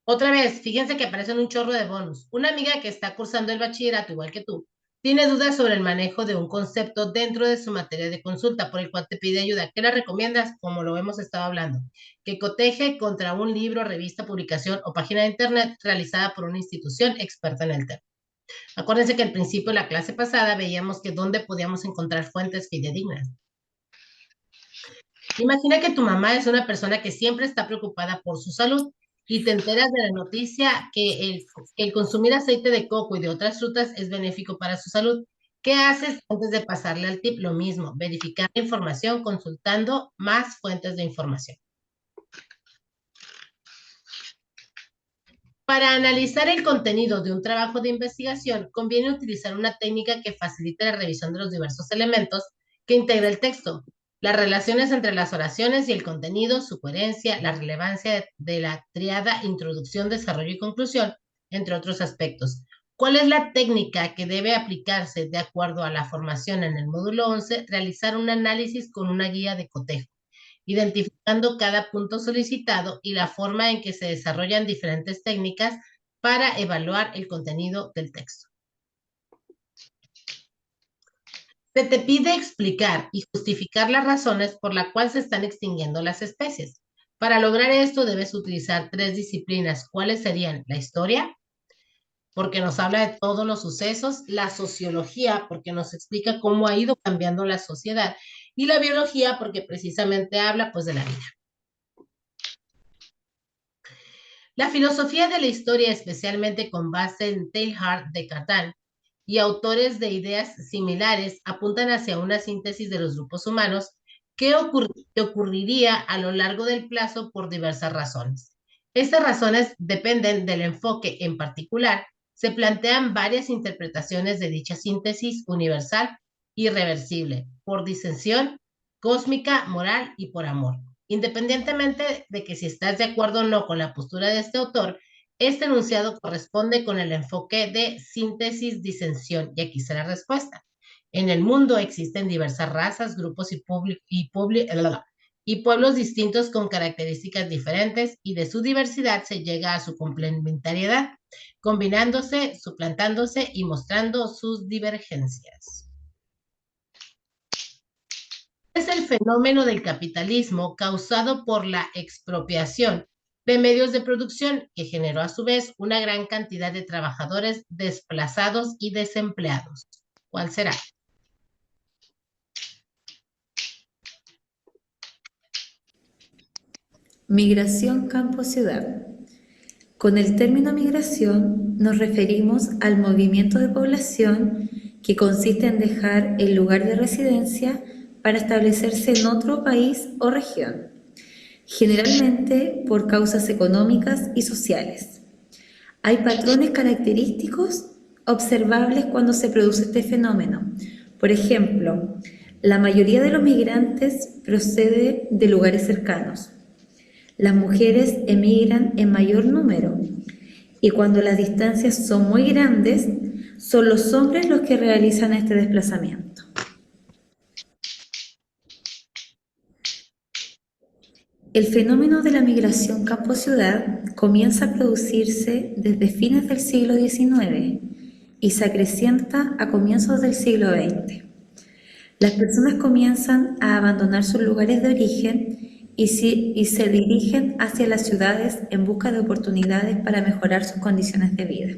Otra vez, fíjense que aparecen un chorro de bonus. Una amiga que está cursando el bachillerato, igual que tú, tiene dudas sobre el manejo de un concepto dentro de su materia de consulta, por el cual te pide ayuda. ¿Qué le recomiendas? Como lo hemos estado hablando, que coteje contra un libro, revista, publicación o página de internet realizada por una institución experta en el tema. Acuérdense que al principio de la clase pasada veíamos que dónde podíamos encontrar fuentes fidedignas. Imagina que tu mamá es una persona que siempre está preocupada por su salud y te enteras de la noticia que el consumir aceite de coco y de otras frutas es benéfico para su salud. ¿Qué haces antes de pasarle al tip? Lo mismo, verificar la información consultando más fuentes de información. Para analizar el contenido de un trabajo de investigación, conviene utilizar una técnica que facilite la revisión de los diversos elementos que integra el texto, las relaciones entre las oraciones y el contenido, su coherencia, la relevancia de la triada introducción, desarrollo y conclusión, entre otros aspectos. ¿Cuál es la técnica que debe aplicarse de acuerdo a la formación en el módulo 11? Realizar un análisis con una guía de cotejo, identificando cada punto solicitado y la forma en que se desarrollan diferentes técnicas para evaluar el contenido del texto. Se te pide explicar y justificar las razones por las cuales se están extinguiendo las especies. Para lograr esto debes utilizar 3 disciplinas. ¿Cuáles serían? La historia, porque nos habla de todos los sucesos, la sociología, porque nos explica cómo ha ido cambiando la sociedad, y la biología, porque precisamente habla pues de la vida. La filosofía de la historia, especialmente con base en Teilhard de Chardin y autores de ideas similares, apuntan hacia una síntesis de los grupos humanos que ocurriría a lo largo del plazo por diversas razones. Estas razones dependen del enfoque en particular. Se plantean varias interpretaciones de dicha síntesis universal, irreversible, por disensión, cósmica, moral y por amor. Independientemente de que si estás de acuerdo o no con la postura de este autor, este enunciado corresponde con el enfoque de síntesis-disensión, y aquí está la respuesta. En el mundo existen diversas razas, grupos y pueblos distintos con características diferentes, y de su diversidad se llega a su complementariedad, combinándose, suplantándose y mostrando sus divergencias. Es el fenómeno del capitalismo causado por la expropiación de medios de producción que generó a su vez una gran cantidad de trabajadores desplazados y desempleados. ¿Cuál será? Migración campo-ciudad. Con el término migración nos referimos al movimiento de población que consiste en dejar el lugar de residencia para establecerse en otro país o región, generalmente por causas económicas y sociales. Hay patrones característicos observables cuando se produce este fenómeno. Por ejemplo, La mayoría de los migrantes procede de lugares cercanos. Las mujeres emigran en mayor número y cuando las distancias son muy grandes, son los hombres los que realizan este desplazamiento. El fenómeno de la migración campo-ciudad comienza a producirse desde fines del siglo XIX y se acrecienta a comienzos del siglo XX. Las personas comienzan a abandonar sus lugares de origen y se dirigen hacia las ciudades en busca de oportunidades para mejorar sus condiciones de vida.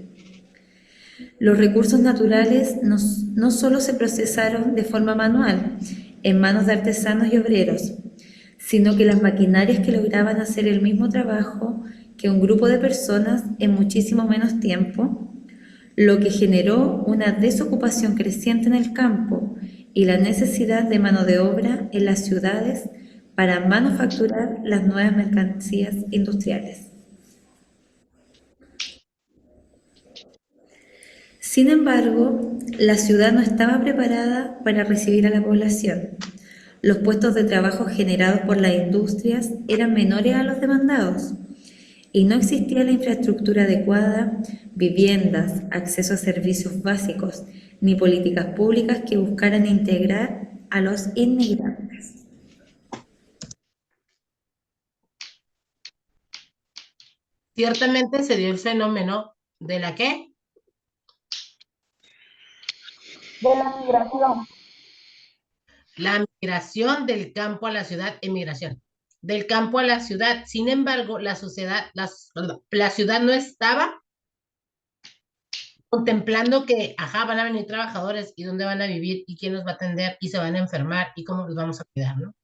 Los recursos naturales no solo se procesaron de forma manual, en manos de artesanos y obreros, sino que las maquinarias que lograban hacer el mismo trabajo que un grupo de personas en muchísimo menos tiempo, lo que generó una desocupación creciente en el campo y la necesidad de mano de obra en las ciudades para manufacturar las nuevas mercancías industriales. Sin embargo, la ciudad no estaba preparada para recibir a la población. Los puestos de trabajo generados por las industrias eran menores a los demandados y no existía la infraestructura adecuada, viviendas, acceso a servicios básicos, ni políticas públicas que buscaran integrar a los inmigrantes. Ciertamente se dio el fenómeno de la ¿qué? De la migración. La migración del campo a la ciudad, emigración. Del campo a la ciudad. Sin embargo, la ciudad no estaba contemplando que, van a venir trabajadores y dónde van a vivir y quién los va a atender y se van a enfermar y cómo los vamos a cuidar, ¿no?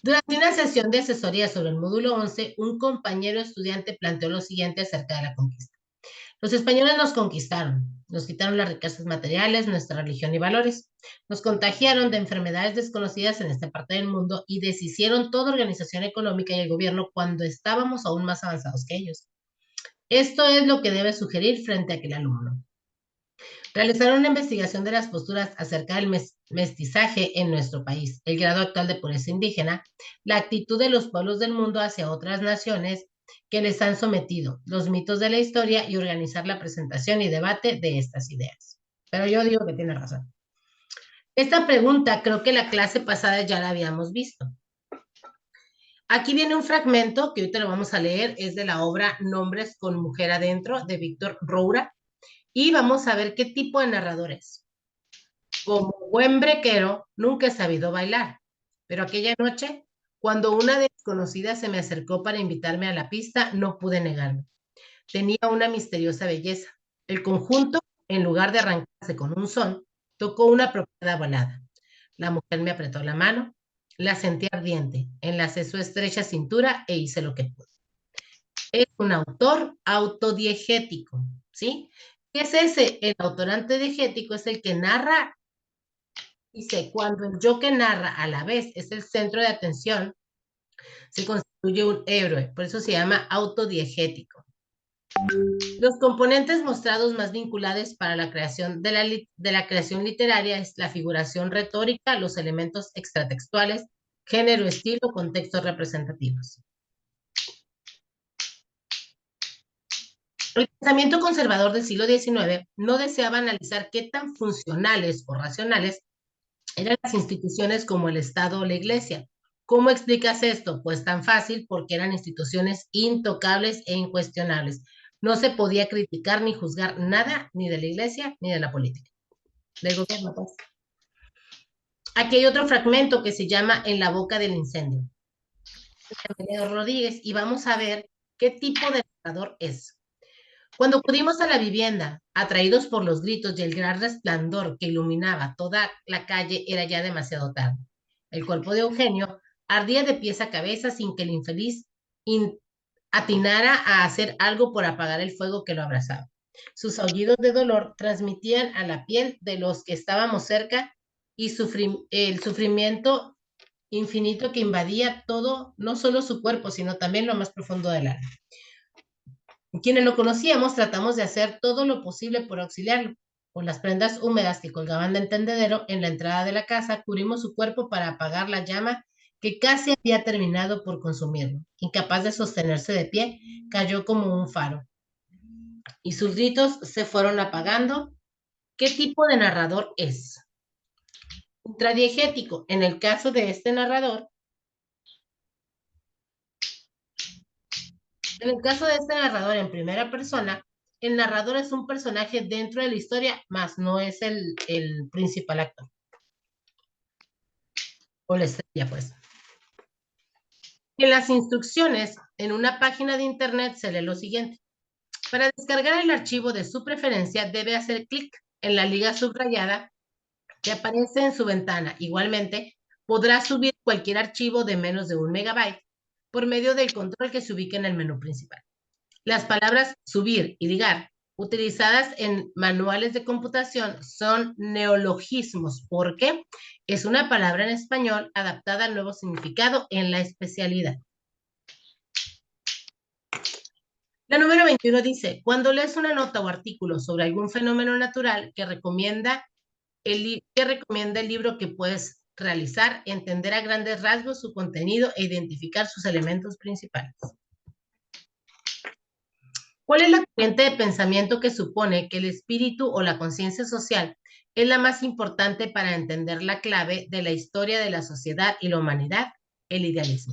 Durante una sesión de asesoría sobre el módulo 11, un compañero estudiante planteó lo siguiente acerca de la conquista. Los españoles nos conquistaron, nos quitaron las riquezas materiales, nuestra religión y valores, nos contagiaron de enfermedades desconocidas en esta parte del mundo y deshicieron toda organización económica y el gobierno cuando estábamos aún más avanzados que ellos. Esto es lo que debe sugerir frente a aquel alumno. Realizar una investigación de las posturas acerca del mestizaje en nuestro país, el grado actual de pureza indígena, la actitud de los pueblos del mundo hacia otras naciones que les han sometido, los mitos de la historia y organizar la presentación y debate de estas ideas. Pero yo digo que tiene razón. Esta pregunta creo que la clase pasada ya la habíamos visto. Aquí viene un fragmento que hoy te lo vamos a leer, es de la obra Nombres con mujer adentro de Víctor Roura y vamos a ver qué tipo de narrador es. Como buen brequero, nunca he sabido bailar, pero aquella noche, cuando una desconocida se me acercó para invitarme a la pista, no pude negarme. Tenía una misteriosa belleza. El conjunto, en lugar de arrancarse con un son, tocó una apropiada balada. La mujer me apretó la mano, la sentí ardiente, enlacé su estrecha cintura e hice lo que pude. Es un autor autodiegético, ¿sí? ¿Qué es ese? El autor autodiegético es el que narra. Dice, cuando el yo que narra a la vez es el centro de atención, se constituye un héroe, por eso se llama autodiegético. Los componentes mostrados más vinculados para la creación de la creación literaria es la figuración retórica, los elementos extratextuales, género, estilo, contextos representativos. El pensamiento conservador del siglo XIX no deseaba analizar qué tan funcionales o racionales eran las instituciones como el Estado o la Iglesia. ¿Cómo explicas esto? Pues tan fácil, porque eran instituciones intocables e incuestionables. No se podía criticar ni juzgar nada, ni de la Iglesia, ni de la política. Del gobierno, pues. Aquí hay otro fragmento que se llama En la boca del incendio. Rodríguez, y vamos a ver qué tipo de narrador es. Cuando acudimos a la vivienda, atraídos por los gritos y el gran resplandor que iluminaba toda la calle, era ya demasiado tarde. El cuerpo de Eugenio ardía de pies a cabeza sin que el infeliz atinara a hacer algo por apagar el fuego que lo abrazaba. Sus aullidos de dolor transmitían a la piel de los que estábamos cerca y el sufrimiento infinito que invadía todo, no solo su cuerpo, sino también lo más profundo del alma. Quienes lo conocíamos tratamos de hacer todo lo posible por auxiliarlo. Con las prendas húmedas que colgaban del tendedero en la entrada de la casa, cubrimos su cuerpo para apagar la llama que casi había terminado por consumirlo. Incapaz de sostenerse de pie, cayó como un faro. Y sus gritos se fueron apagando. ¿Qué tipo de narrador es? Intradiegético. En el caso de este narrador, en primera persona, el narrador es un personaje dentro de la historia, más no es el principal actor. O la estrella, pues. En las instrucciones, en una página de internet se lee lo siguiente. Para descargar el archivo de su preferencia, debe hacer clic en la liga subrayada que aparece en su ventana. Igualmente, podrá subir cualquier archivo de menos de 1 megabyte por medio del control que se ubica en el menú principal. Las palabras subir y ligar, utilizadas en manuales de computación, son neologismos, porque es una palabra en español adaptada al nuevo significado en la especialidad. La número 21 dice, cuando lees una nota o artículo sobre algún fenómeno natural que recomienda el libro que puedes realizar, entender a grandes rasgos su contenido e identificar sus elementos principales. ¿Cuál es la corriente de pensamiento que supone que el espíritu o la conciencia social es la más importante para entender la clave de la historia de la sociedad y la humanidad? El idealismo.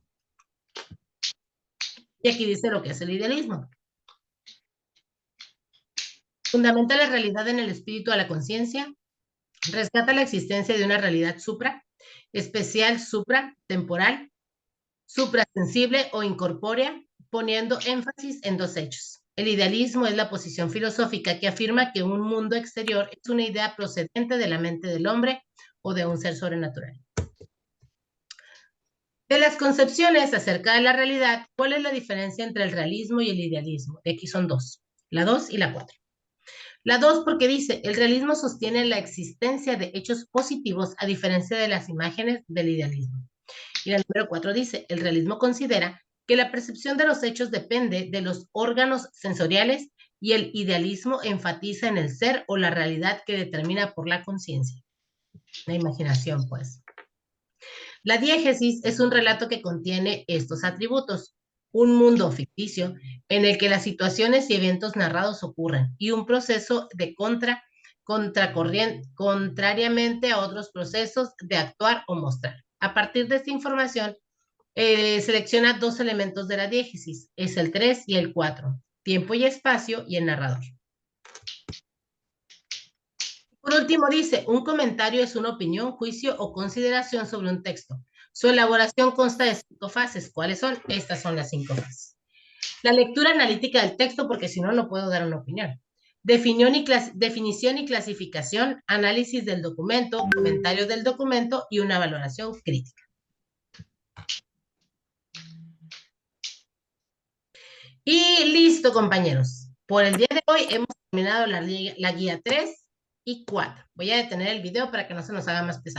Y aquí dice lo que es el idealismo. Fundamenta la realidad en el espíritu a la conciencia, rescata la existencia de una realidad supra, especial supra, temporal, suprasensible o incorpórea, poniendo énfasis en dos hechos. El idealismo es la posición filosófica que afirma que un mundo exterior es una idea procedente de la mente del hombre o de un ser sobrenatural. De las concepciones acerca de la realidad, ¿cuál es la diferencia entre el realismo y el idealismo? Aquí son dos, la 2 y la 4. La 2 porque dice, el realismo sostiene la existencia de hechos positivos a diferencia de las imágenes del idealismo. Y la número 4 dice, el realismo considera que la percepción de los hechos depende de los órganos sensoriales y el idealismo enfatiza en el ser o la realidad que determina por la conciencia. La imaginación, pues. La diégesis es un relato que contiene estos atributos. Un mundo ficticio en el que las situaciones y eventos narrados ocurren y un proceso de contrariamente a otros procesos de actuar o mostrar. A partir de esta información, selecciona dos elementos de la diégesis, es el 3 y el 4, tiempo y espacio y el narrador. Por último dice, un comentario es una opinión, juicio o consideración sobre un texto. Su elaboración consta de 5 fases. ¿Cuáles son? Estas son las 5 fases. La lectura analítica del texto, porque si no, no puedo dar una opinión. Definición y clasificación, análisis del documento, comentario del documento y una valoración crítica. Y listo, compañeros. Por el día de hoy hemos terminado la guía 3 y 4. Voy a detener el video para que no se nos haga más pesado.